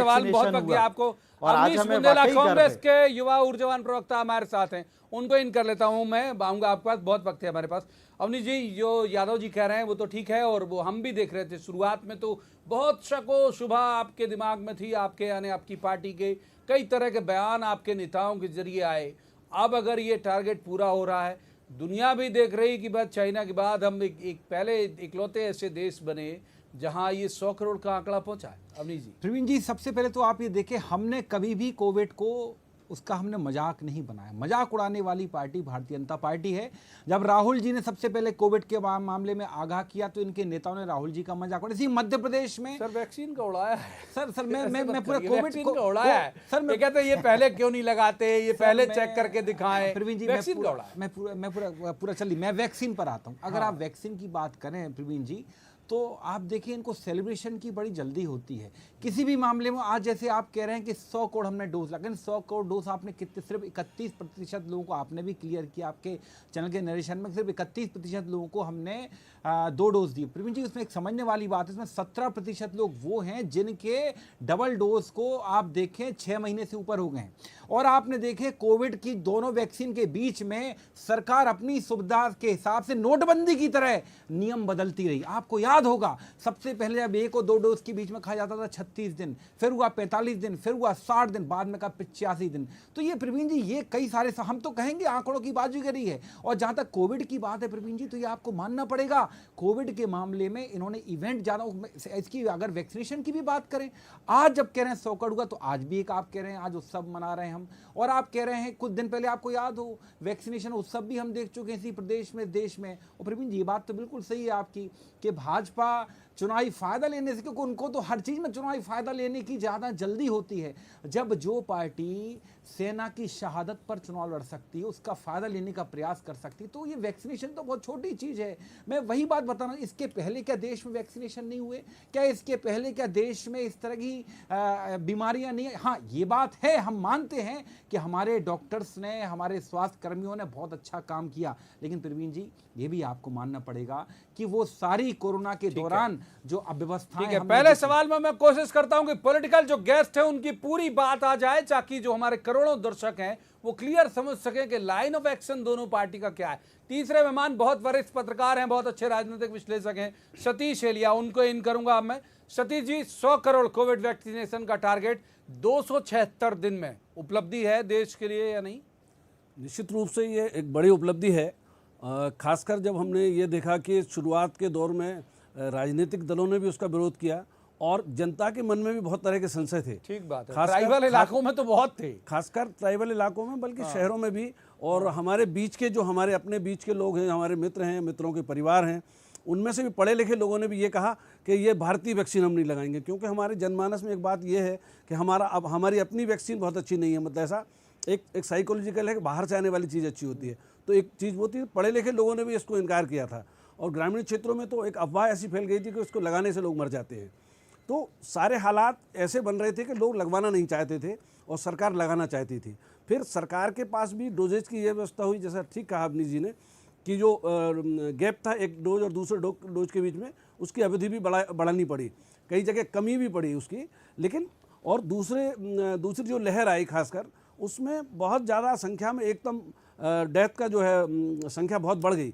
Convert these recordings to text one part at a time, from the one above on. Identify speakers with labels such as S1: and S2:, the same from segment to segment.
S1: सवाल बहुत पक गया आपको। अवनीश बुंदेला कांग्रेस के युवा ऊर्जावान प्रवक्ता हमारे साथ हैं, उनको इन कर लेता हूं मैं, आऊंगा आपके पास, बहुत वक्त है हमारे पास। अवनीश जी, जो यादव जी कह रहे हैं वो तो ठीक है, और वो हम भी देख रहे थे शुरुआत में तो बहुत शको शुबा आपके दिमाग में थी, आपके यानी आपकी पार्टी के कई तरह के बयान आपके नेताओं के जरिए आए। अब अगर ये टारगेट पूरा हो रहा है, दुनिया भी देख रही कि बस चाइना के बाद हम एक पहले इकलौते ऐसे देश बने जहां ये 100 करोड़ का आंकड़ा पहुंचा है। अवनीश जी,
S2: प्रवीण जी, सबसे पहले तो आप ये देखें, हमने कभी भी कोविड को उसका हमने मजाक नहीं बनाया। मजाक उड़ाने वाली पार्टी भारतीय जनता पार्टी है। जब राहुल जी ने सबसे पहले कोविड के मामले में आगाह किया तो इनके नेताओं ने राहुल जी का मजाक उड़ाया। इसी मध्य प्रदेश में
S1: सर वैक्सीन का उड़ाया है।
S2: सर मैं पूरा कोविड
S1: को उड़ाया है सर। मैं कहते हैं ये पहले क्यों नहीं लगाते, ये पहले चेक करके दिखाएं।
S2: प्रवीण जी, मैं पूरा चलिए मैं वैक्सीन पर आता हूँ। अगर आप वैक्सीन की बात करें प्रवीण जी, तो आप देखिए इनको सेलिब्रेशन की बड़ी जल्दी होती है किसी भी मामले में। आज जैसे आप कह रहे हैं कि 100 करोड़ हमने डोज लगा, 100 करोड़ डोज आपने कितने, सिर्फ 31% लोगों को आपने भी क्लियर किया, आपके चैनल के नरेशन में सिर्फ 31% लोगों को हमने 2 डोज दिए। प्रवीण जी, उसमें एक समझने वाली बात है, इसमें 17% लोग वो हैं जिनके डबल डोज को आप देखें 6 महीने से ऊपर हो गए हैं। और आपने देखे कोविड की दोनों वैक्सीन के बीच में सरकार अपनी सुविधा के हिसाब से नोटबंदी की तरह नियम बदलती रही। आपको याद होगा, सबसे पहले जब 1 और 2 डोज के बीच में कहा जाता था 36 दिन, फिर हुआ 45 दिन, फिर हुआ 60 दिन, बाद में कहा 85 दिन। तो ये प्रवीण जी, ये कई सारे हम तो कहेंगे आंकड़ों की बाजीगरी है। और जहां तक कोविड की बात है प्रवीण जी, तो ये आपको मानना पड़ेगा, कोविड के मामले में इन्होंने इवेंट ज्यादा, इसकी अगर वैक्सीनेशन की भी बात करें, आज जब कह रहे हैं 100 करोड़ हुआ, तो आज भी एक आप कह रहे हैं आज उत्सव मना रहे हैं हम। और आप कह रहे हैं कुछ दिन पहले आपको याद हो वैक्सीनेशन उत्सव भी हम देख चुके हैं इसी प्रदेश में, देश में। और प्रवीण जी, ये बात तो बिल्कुल सही है आपकी कि भाजपा चुनावी फायदा लेने से, क्योंकि उनको तो हर चीज में चुनावी फायदा लेने की ज्यादा जल्दी होती है। जब जो पार्टी सेना की शहादत पर चुनाव लड़ सकती है, उसका फायदा लेने का प्रयास कर सकती है, तो ये वैक्सीनेशन तो बहुत छोटी चीज है। मैं वही बात बताना, इसके पहले क्या देश में वैक्सीनेशन नहीं हुए? क्या इसके पहले क्या देश में इस तरह की बीमारियां नहीं है? हाँ, ये बात है, हम मानते हैं कि हमारे डॉक्टर्स ने, हमारे स्वास्थ्य कर्मियों ने बहुत अच्छा काम किया। लेकिन प्रवीण जी, ये भी आपको मानना पड़ेगा कि वो सारी कोरोना के दौरान जो अव्यवस्थाएं,
S1: ठीक है, पहले सवाल में मैं कोशिश करता हूं कि पॉलिटिकल जो गेस्ट है उनकी पूरी बात आ जाए, ताकि जो हमारे करोड़ों दर्शक हैं वो क्लियर समझ सके कि लाइन ऑफ एक्शन दोनों पार्टी का क्या है। तीसरे मेहमान बहुत वरिष्ठ पत्रकार हैं, बहुत अच्छे राजनीतिक विश्लेषक हैं, सतीश एलिया, उनको इन करूंगा अब मैं। सतीश जी, 100 करोड़ कोविड वैक्सीनेशन का टारगेट 276 दिन में उपलब्धि है देश के लिए या नहीं?
S3: निश्चित रूप से ये एक बड़ी उपलब्धि है, खासकर जब हमने ये देखा कि शुरुआत के दौर में राजनीतिक दलों ने भी उसका विरोध किया और जनता के मन में भी बहुत तरह के संशय थे।
S1: ठीक बात है, ट्राइबल इलाकों में तो बहुत थे,
S3: खासकर ट्राइबल इलाकों में, बल्कि शहरों में भी। और हमारे बीच के, जो हमारे अपने बीच के लोग हैं, हमारे मित्र हैं, मित्रों के परिवार हैं, उनमें से भी पढ़े लिखे लोगों ने भी ये कहा कि ये भारतीय वैक्सीन हम नहीं लगाएंगे, क्योंकि हमारे जनमानस में एक बात ये है कि हमारी अपनी वैक्सीन बहुत अच्छी नहीं है। मतलब ऐसा एक साइकोलॉजिकल है कि बाहर से आने वाली चीज़ अच्छी होती है, तो एक चीज़ होती है। पढ़े लिखे लोगों ने भी इसको इनकार किया था। और ग्रामीण क्षेत्रों में तो एक अफवाह ऐसी फैल गई थी कि उसको लगाने से लोग मर जाते हैं। तो सारे हालात ऐसे बन रहे थे कि लोग लगवाना नहीं चाहते थे और सरकार लगाना चाहती थी। फिर सरकार के पास भी डोजेज की यह व्यवस्था हुई, जैसा ठीक कहा अवनीश जी ने, कि जो गैप था एक डोज और दूसरे डोज के बीच में, उसकी अवधि भी बढ़ानी पड़ी, कई जगह कमी भी पड़ी उसकी। लेकिन और दूसरी जो लहर आई खासकर, उसमें बहुत ज़्यादा संख्या में एकदम डेथ का जो है संख्या बहुत बढ़ गई।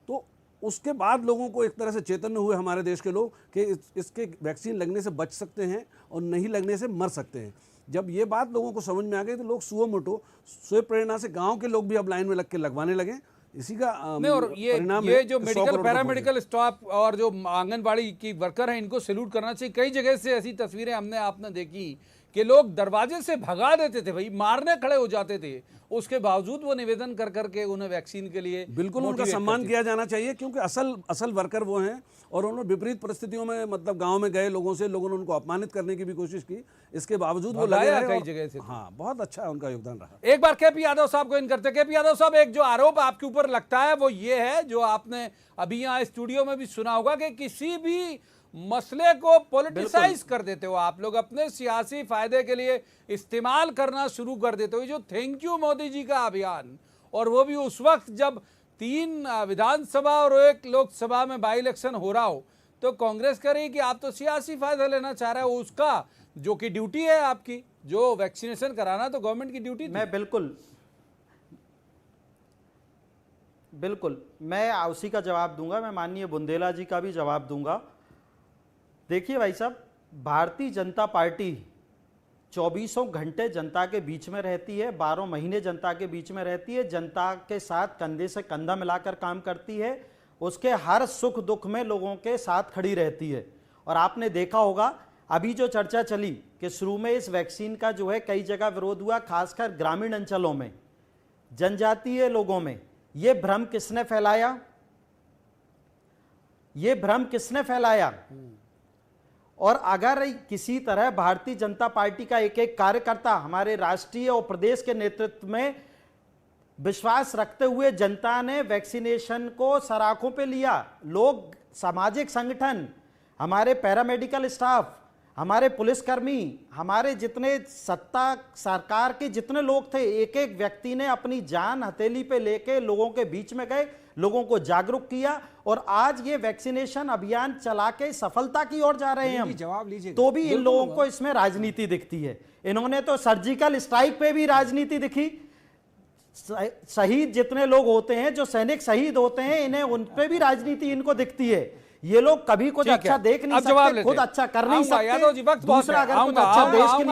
S3: तो उसके बाद लोगों को एक तरह से चैतन्य हुए हमारे देश के लोग कि इसके वैक्सीन लगने से बच सकते हैं और नहीं लगने से मर सकते हैं। जब ये बात लोगों को समझ में आ गई तो लोग सुओ मोटो स्व प्रेरणा से गांव के लोग भी अब लाइन में लग के लगवाने लगे। इसी का
S1: और ये जो मेडिकल पैरामेडिकल स्टाफ और जो आंगनबाड़ी की वर्कर हैं, इनको सैल्यूट करना चाहिए। कई जगह से ऐसी तस्वीरें आपने देखी कि लोग दरवाजे से भगा देते थे, भाई मारने खड़े हो जाते थे, उसके बावजूद वो निवेदन कर करके उन्हें वैक्सीन के लिए
S3: बिल्कुल उनका सम्मान किया जाना चाहिए, क्योंकि असल वर्कर वो हैं। और उन्होंने विपरीत परिस्थितियों में, मतलब गांव में गए लोगों ने उनको अपमानित करने की भी कोशिश की, इसके बावजूद वो लगे रहे
S1: कई जगह से।
S3: हाँ, बहुत अच्छा उनका योगदान रहा।
S1: एक बार केपी यादव साहब को इन करते। केपी यादव साहब, एक जो आरोप आपके ऊपर लगता है वो ये है, जो आपने अभी यहाँ स्टूडियो में भी सुना होगा, कि किसी भी मसले को पॉलिटिसाइज कर देते हो आप लोग, अपने सियासी फायदे के लिए इस्तेमाल करना शुरू कर देते हो। जो थैंक यू मोदी जी का अभियान, और वो भी उस वक्त जब 3 विधानसभा और 1 लोकसभा में बाई इलेक्शन हो रहा हो, तो कांग्रेस कह रही कि आप तो सियासी फायदा लेना चाह रहे हो, उसका जो कि ड्यूटी है आपकी, जो वैक्सीनेशन कराना तो गवर्नमेंट की ड्यूटी थी।
S4: मैं बिल्कुल मैं उसी का जवाब दूंगा, मैं माननीय बुंदेला जी का भी जवाब दूंगा। देखिए भाई साहब, भारतीय जनता पार्टी 24 घंटे जनता के बीच में रहती है, 12 महीने जनता के बीच में रहती है, जनता के साथ कंधे से कंधा मिलाकर काम करती है, उसके हर सुख दुख में लोगों के साथ खड़ी रहती है। और आपने देखा होगा अभी जो चर्चा चली कि शुरू में इस वैक्सीन का जो है कई जगह विरोध हुआ, खासकर ग्रामीण अंचलों में, जनजातीय लोगों में। ये भ्रम किसने फैलाया? ये भ्रम किसने फैलाया? और अगर किसी तरह भारतीय जनता पार्टी का एक एक कार्यकर्ता हमारे राष्ट्रीय और प्रदेश के नेतृत्व में विश्वास रखते हुए जनता ने वैक्सीनेशन को सराखों पे लिया, लोग, सामाजिक संगठन, हमारे पैरामेडिकल स्टाफ, हमारे पुलिसकर्मी, हमारे जितने सत्ता सरकार के जितने लोग थे, एक एक व्यक्ति ने अपनी जान हथेली पे लेके लोगों के बीच में गए, लोगों को जागरूक किया और आज ये वैक्सीनेशन अभियान चला के सफलता की ओर जा रहे हैं हम।
S2: जवाब लीजिए।
S4: तो भी इन लोगों को इसमें राजनीति दिखती है। इन्होंने तो सर्जिकल स्ट्राइक पे भी राजनीति दिखी। शहीद जितने लोग होते हैं, जो सैनिक शहीद होते हैं, इन्हें उन पे भी राजनीति इनको दिखती है। ये लोग कभी कुछ अच्छा देख नहीं सकते, खुद अच्छा कर नहीं सकते, दूसरा अगर कुछ अच्छा देश के